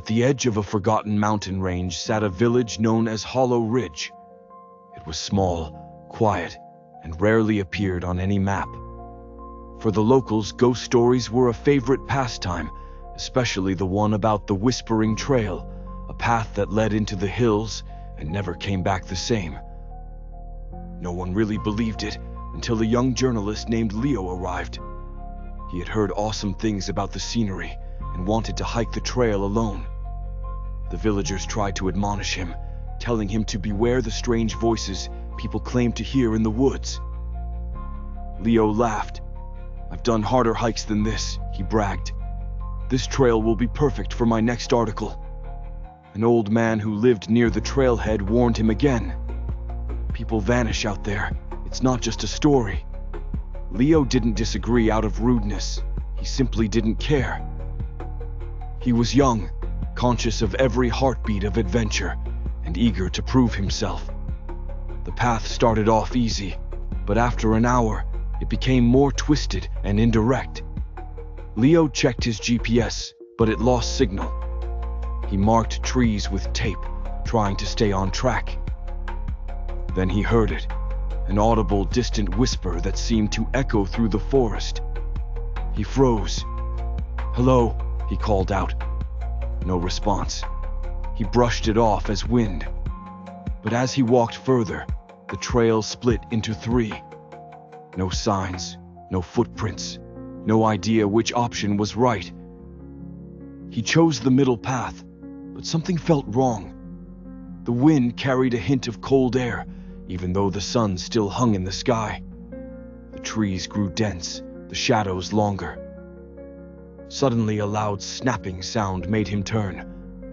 At the edge of a forgotten mountain range sat a village known as Hollow Ridge. It was small, quiet, and rarely appeared on any map. For the locals, ghost stories were a favorite pastime, especially the one about the Whispering Trail, a path that led into the hills and never came back the same. No one really believed it until a young journalist named Leo arrived. He had heard awesome things about the scenery and wanted to hike the trail alone. The villagers tried to admonish him, telling him to beware the strange voices people claimed to hear in the woods. Leo laughed. "I've done harder hikes than this," he bragged. "This trail will be perfect for my next article." An old man who lived near the trailhead warned him again. "People vanish out there. It's not just a story." Leo didn't disagree out of rudeness. He simply didn't care. He was young, conscious of every heartbeat of adventure, and eager to prove himself. The path started off easy, but after an hour, it became more twisted and indirect. Leo checked his GPS, but it lost signal. He marked trees with tape, trying to stay on track. Then he heard it, an audible, distant whisper that seemed to echo through the forest. He froze. "Hello," he called out. No response. He brushed it off as wind. But as he walked further, the trail split into three. No signs, no footprints, no idea which option was right. He chose the middle path, but something felt wrong. The wind carried a hint of cold air, even though the sun still hung in the sky. The trees grew dense, the shadows longer. Suddenly, a loud snapping sound made him turn.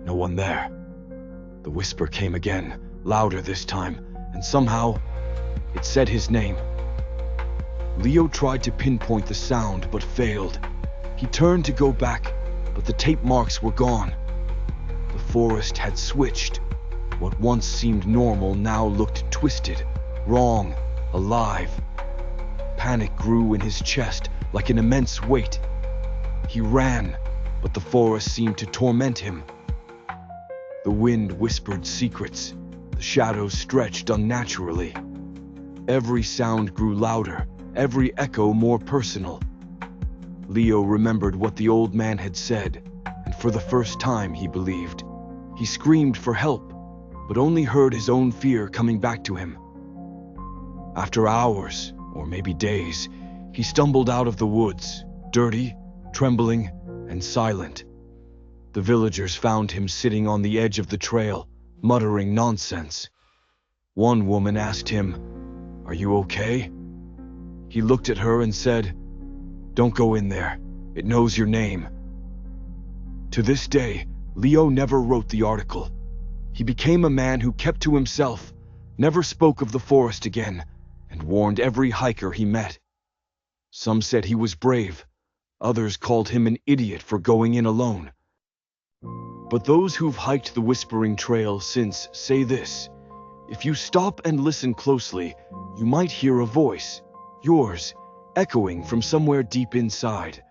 No one there. The whisper came again, louder this time, and somehow, it said his name. Leo tried to pinpoint the sound, but failed. He turned to go back, but the tape marks were gone. The forest had switched. What once seemed normal now looked twisted, wrong, alive. Panic grew in his chest like an immense weight. He ran, but the forest seemed to torment him. The wind whispered secrets. The shadows stretched unnaturally. Every sound grew louder, every echo more personal. Leo remembered what the old man had said, and for the first time he believed. He screamed for help, but only heard his own fear coming back to him. After hours, or maybe days, he stumbled out of the woods, dirty, trembling, and silent. The villagers found him sitting on the edge of the trail, muttering nonsense. One woman asked him, "Are you okay?" He looked at her and said, "Don't go in there. It knows your name." To this day, Leo never wrote the article. He became a man who kept to himself, never spoke of the forest again, and warned every hiker he met. Some said he was brave. Others called him an idiot for going in alone. But those who've hiked the Whispering Trail since say this: if you stop and listen closely, you might hear a voice, yours, echoing from somewhere deep inside.